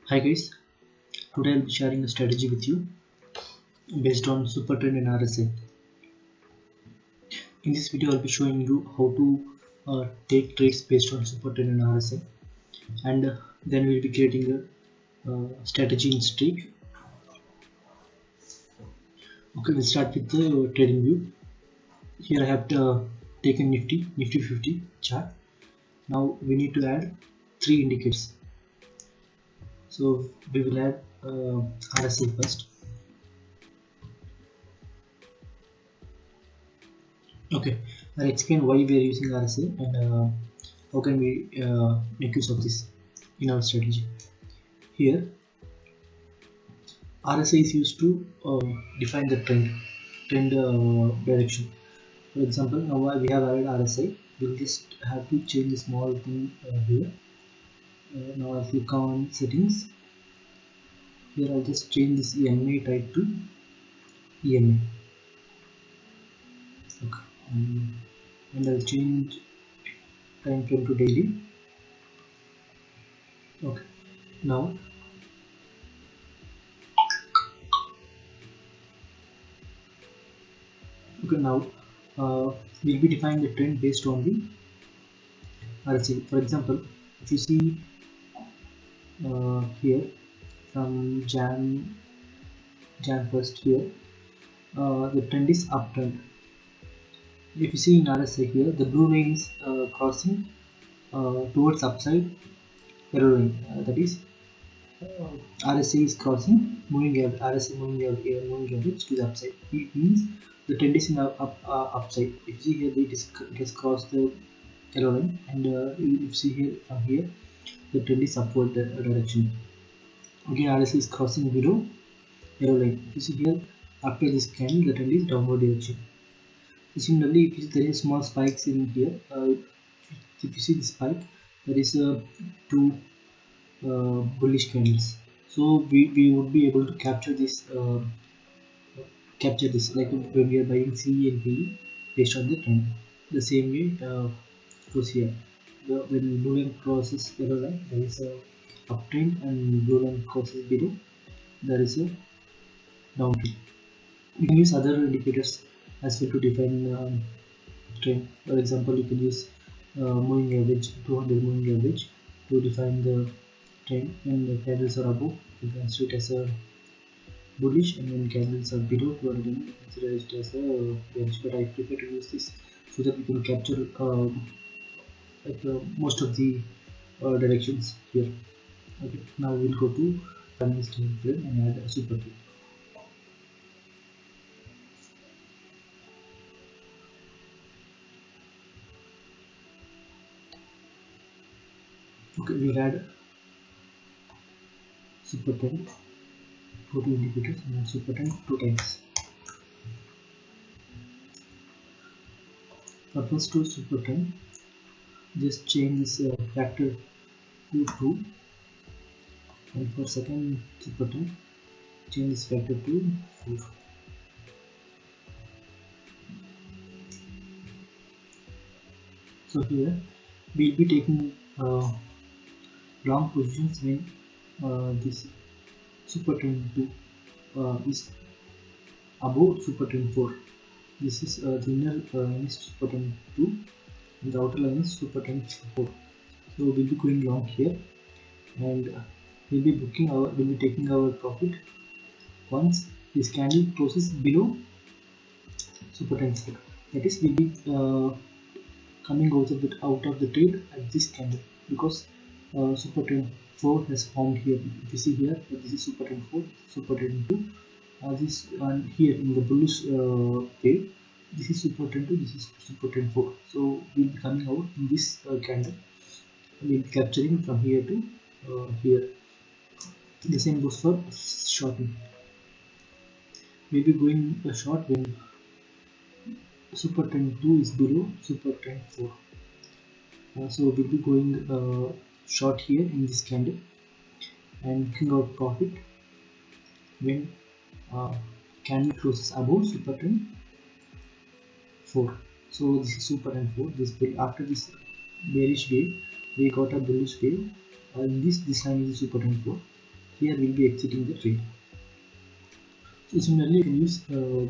Hi guys, today I'll be sharing a strategy with you based on Supertrend and RSI. In this video, I'll be showing you how to take trades based on Supertrend and RSI, and then we'll be creating a strategy in streak. Okay, we'll start with the trading view. Here I have taken Nifty 50 chart. Now we need to add three indicators. So we will add RSI first. Okay, I'll explain why we are using RSI and how can we make use of this in our strategy. Here, RSI is used to define the trend direction. For example, now we have added RSI. We'll just have to change the small thing here. Now I'll click on settings. Here I'll just change this EMA type to EMA. Okay, and I'll change time frame to daily. Okay, now we'll be defining the trend based on the RSI. For example, if you see here from Jan 1st here, the trend is uptrend. If you see in RSI here, the blue line is crossing towards upside arrow line. That is RSI is crossing moving average, RSI moving average to the upside. It means the trend is in upside. If you see here, it has crossed the arrow line, and if you see here from here, the trend is upward direction. Again, RSI is crossing below arrow line. If you see here, after this candle, the trend is downward direction. Similarly, if there is small spikes in here, if you see the spike, there is two bullish candles. So we would be able to capture this like when we are buying CE and PE based on the trend. The same way goes here. When blue line crosses yellow line, there is a uptrend, and blue line crosses below, there is a downtrend. You can use other indicators as well to define trend. For example, you can use moving average, 200 moving average, to define the trend. When the candles are above, you consider it as a bullish, and when candles are below 200, you consider it as a bearish. But I prefer to use this so that we can capture most of the directions here. Okay, now we'll go to Chinese time frame and add a super trend. Okay, we'll add super trend. Go to indicators and add super trend 2 times. For first to super trend, just change this factor to 2, and for second super trend, change this factor to 4. So here we'll be taking long positions when this super trend 2 is above super trend 4. This is the inner line is super trend 2 and the outer line is super trend 4. So we'll be going long here, and we'll be taking our profit once this candle closes below super trend 4. That is, we'll be coming out of the trade at this candle, because super trend 4 has formed here. If you see here, this is super trend 4, super trend 2. This one here in the bullish trade, this is super trend 2, this is super trend 4. So we'll be coming out in this candle. We'll be capturing from here to here. The same goes for shorting. We'll be going a short when super trend 2 is below super trend 4. So we'll be going short here in this candle and looking out profit when candle closes above super trend 4. So this is super trend 4. After this bearish wave, we got a bullish wave. In this line is super trend 4. here we'll be exiting the trade. So similarly, you can use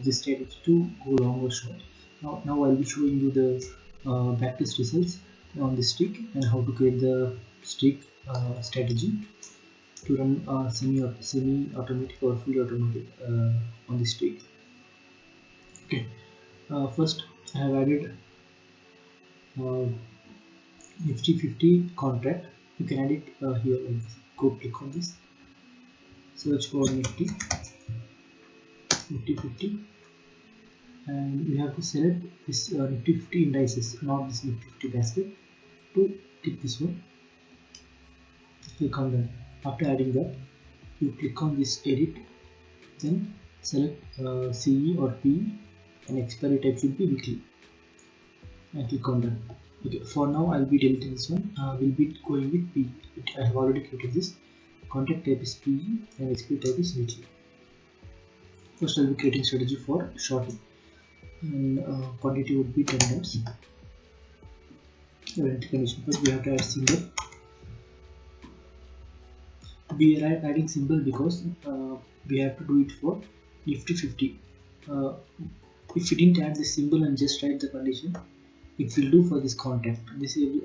this strategy to go long or short. Now I'll be showing you the backtest results on the stick and how to create the stick strategy to run semi-automatic or fully automatic on the stick. Okay. First, I have added Nifty 50 contract. You can add it here. Like this. Go click on this. Search for Nifty 50, and you have to select this Nifty 50 indices, not this Nifty 50 basket. To click this one, click on that. After adding that, you click on this edit, then select CE or P, and expiry type should be weekly, and click on that. Okay, for now I'll be deleting this one. We'll be going with P. I have already created this. Contact type is PE and expiry type is weekly. First I'll be creating strategy for shorting, and quantity would be 10 lots. Condition, but we have to add symbol. We are adding symbol because we have to do it for Nifty 50. If we didn't add the symbol and just write the condition, it will do for this contract.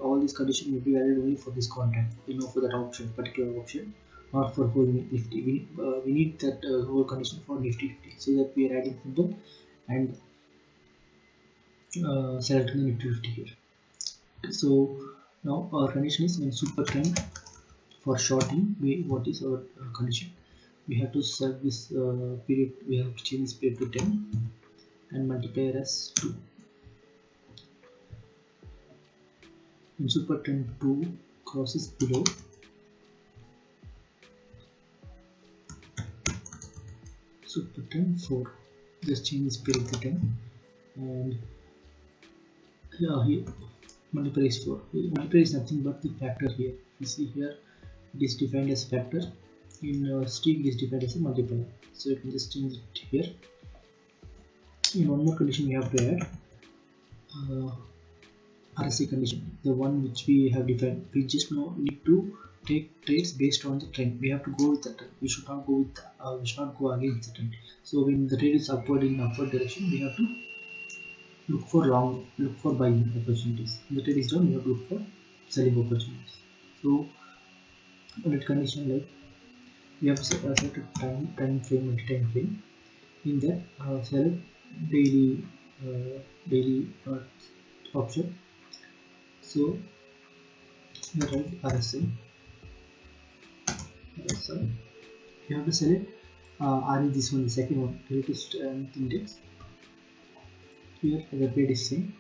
All these conditions will be valid only for this contract, for that option, particular option, not for whole Nifty. We need that whole condition for Nifty 50, so that we are adding symbol and selecting the Nifty 50 here. So now our condition is when Supertrend for shorting, what is our condition? We have to set this period. We have to change this period to 10 and multiplier as 2. When Supertrend 2 crosses below, Supertrend 4, just change this period to 10, and here multiplier is 4. Multiplier is nothing but the factor here. You see here it is defined as factor. In stick it is defined as a multiplier. So you can just change it here. In one more condition we have to add RSI condition, the one which we have defined. We just need to take trades based on the trend. We have to go with the trend. We should not go with we should not go against the trend. So when the trade is upward in upward direction, we have to look for buying opportunities. When the trade is down, we have to look for selling opportunities. So on that condition, like we have set a time frame and time frame. In that, select daily option. So here write RSI. You have to select RE, this one, the second one, relative strength index. Here the rate is same.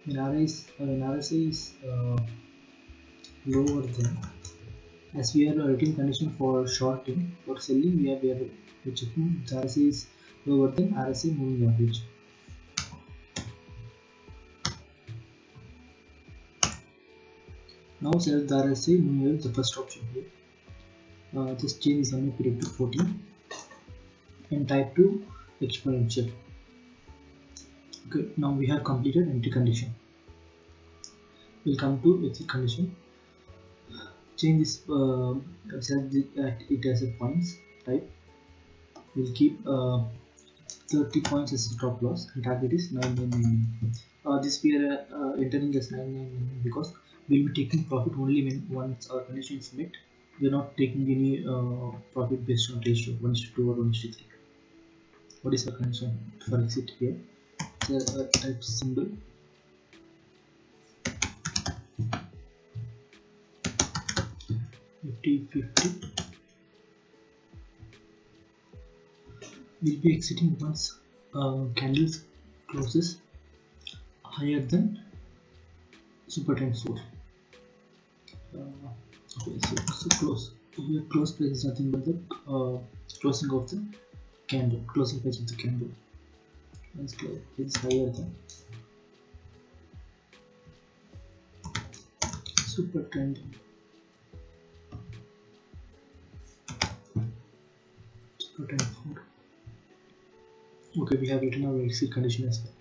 When RSI is lower than, as we are writing condition for shorting, for selling we are checking the RSI is lower than RSI moving average. Now select the RSI moving average, the first option here. Just change the MA period to 14 and type to exponential. Okay, now we have completed entry condition. We'll come to exit condition. Change this, set it as a points type. We'll keep 30 points as stop loss and target is 999. This we are entering as 999 because we'll be taking profit only when once our condition is met. We're not taking any profit based on ratio 1:2 or 1:3. What is our condition for exit here? The type symbol. Nifty 50 will be exiting once candles closes higher than Supertrend 4. Okay, so close. Here close price is nothing but the closing of the candle, closing price of the candle. Once it is higher than Supertrend 4. Okay, we have written our exit condition as well.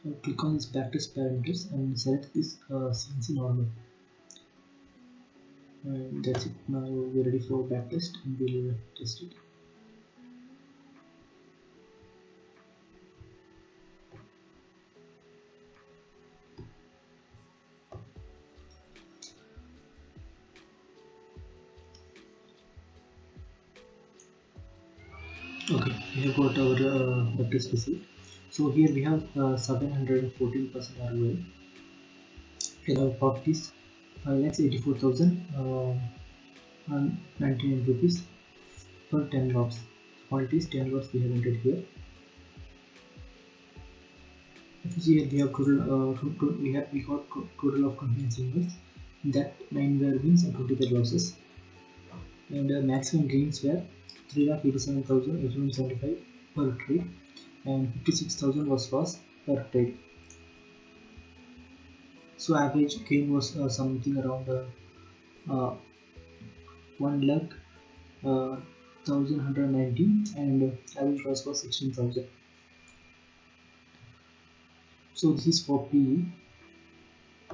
Now click on this backtest parameters and select this CNC normal. And that's it. Now we're ready for backtest and we'll test it. Okay, we have got our backtest result. So here we have 714% ROI. In our profit is 5,84,099 rupees for 10 lots. Quantity is 10 lots we have entered here. If you see here we have we got total of 29 signals. That 9 were wins and 25 losses. And maximum gains were 3,87,875 per trade and 56,000 was lost per trade. So average gain was something around 1 lakh 1119 and average price was 16,000. So this is for PE.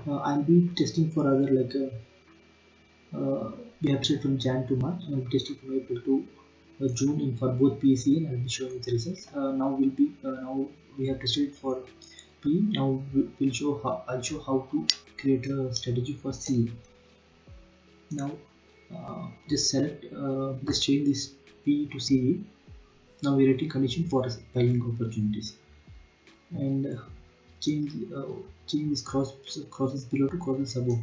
I'll be testing for other like we have tested from Jan to March and I'll be testing from April to June in for both PEC and I'll be showing the results. Now we have tested for PE. Now we'll show how I'll show how to create a strategy for CE. Now just change this PE to CE. Now we're rating condition for buying opportunities and change this crosses below to crosses above.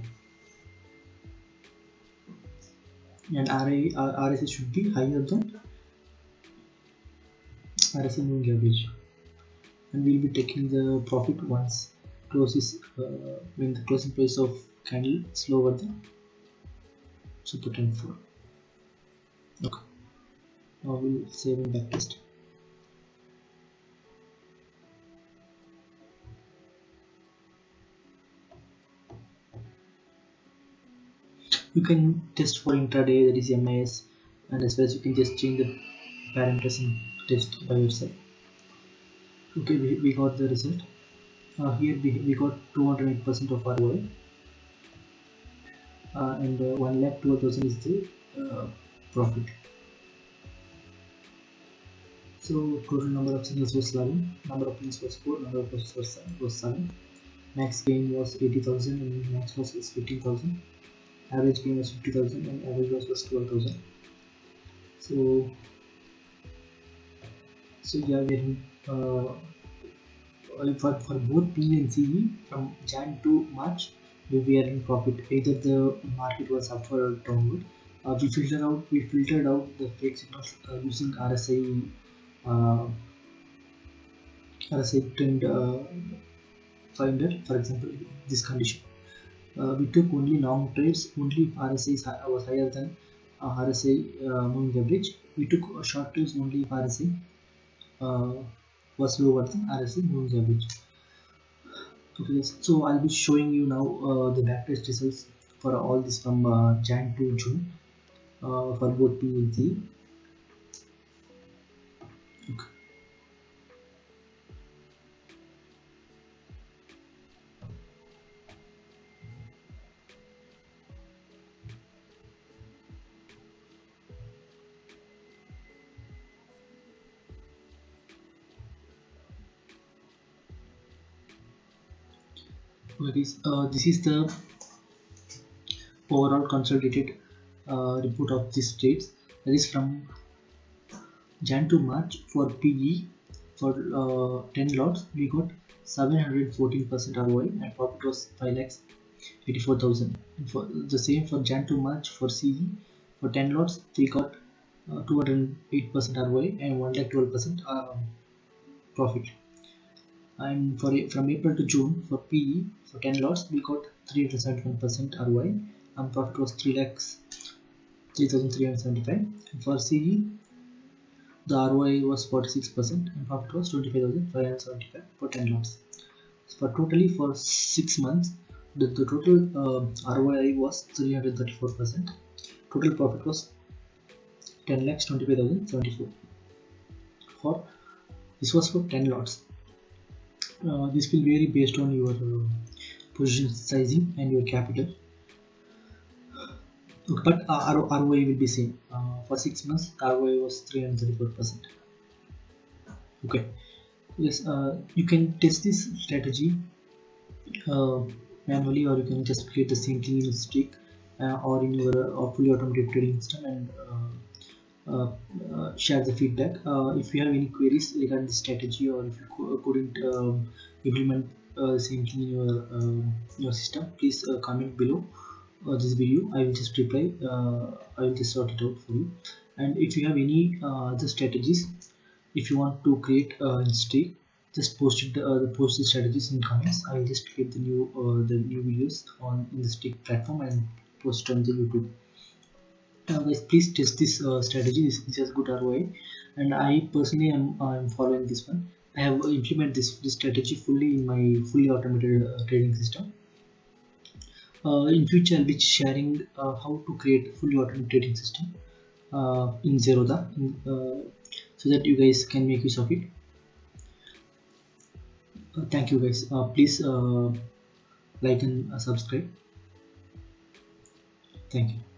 And RSI should be higher than RSI moving average, and we'll be taking the profit once closes when the closing price of candle is lower than Supertrend 4. Okay, now we'll save and backtest. You can test for intraday, that is MIS, and as well as you can just change the parameters and test by yourself. Okay, we got the result. Here we got 208% of ROI and 1,12,000 is the profit. So total number of signals was 11, number of pins was 4, number of losses was 7, max gain was 80,000 and max loss was 15,000, average gain was 50,000 and average loss was 12,000. So yeah, we for both P and CE from Jan to March we are in profit. Either the market was up or downward. We filtered out the fake signals using RSI trend finder. For example, this condition. We took only long trades only if RSI was higher than RSI moving average. We took short trades only if RSI was lower than RSI moving average. Okay, so I'll be showing you now the backtest results for all this from Jan to June for both P and C. Okay. This is the overall consolidated report of these trades. That is from Jan to March for PE for 10 lots we got 714% ROI and profit was 5,84,000. And for the same for Jan to March for CE for 10 lots we got 208% ROI and 1,12% profit. And from April to June for PE for 10 lots we got 371% ROI and profit was 3,375. And for CE the ROI was 46% and profit was 25,575 for 10 lots. So for totally for 6 months the total ROI was 334%. Total profit was 10,25,074 for this was for 10 lots. This will vary based on your position sizing and your capital. but ROI will be same. For 6 months, ROI was 334%. Okay. Yes, you can test this strategy uh, manually, or you can just create the same thing in a stick or in your fully automated trading system, and share the feedback. If you have any queries regarding the strategy, or if you couldn't implement same thing in your system, please comment below this video. I will just reply. I will just sort it out for you. And if you have any other strategies, if you want to create in stake, just post the strategies in comments. I will just create the new videos on in the stake platform and post on the YouTube. Guys, please test this strategy. This has good ROI, and I personally am following this one. I have implemented this strategy fully in my fully automated trading system. In future, I'll be sharing how to create fully automated trading system in Zerodha, so that you guys can make use of it. Thank you, guys. Please like and subscribe. Thank you.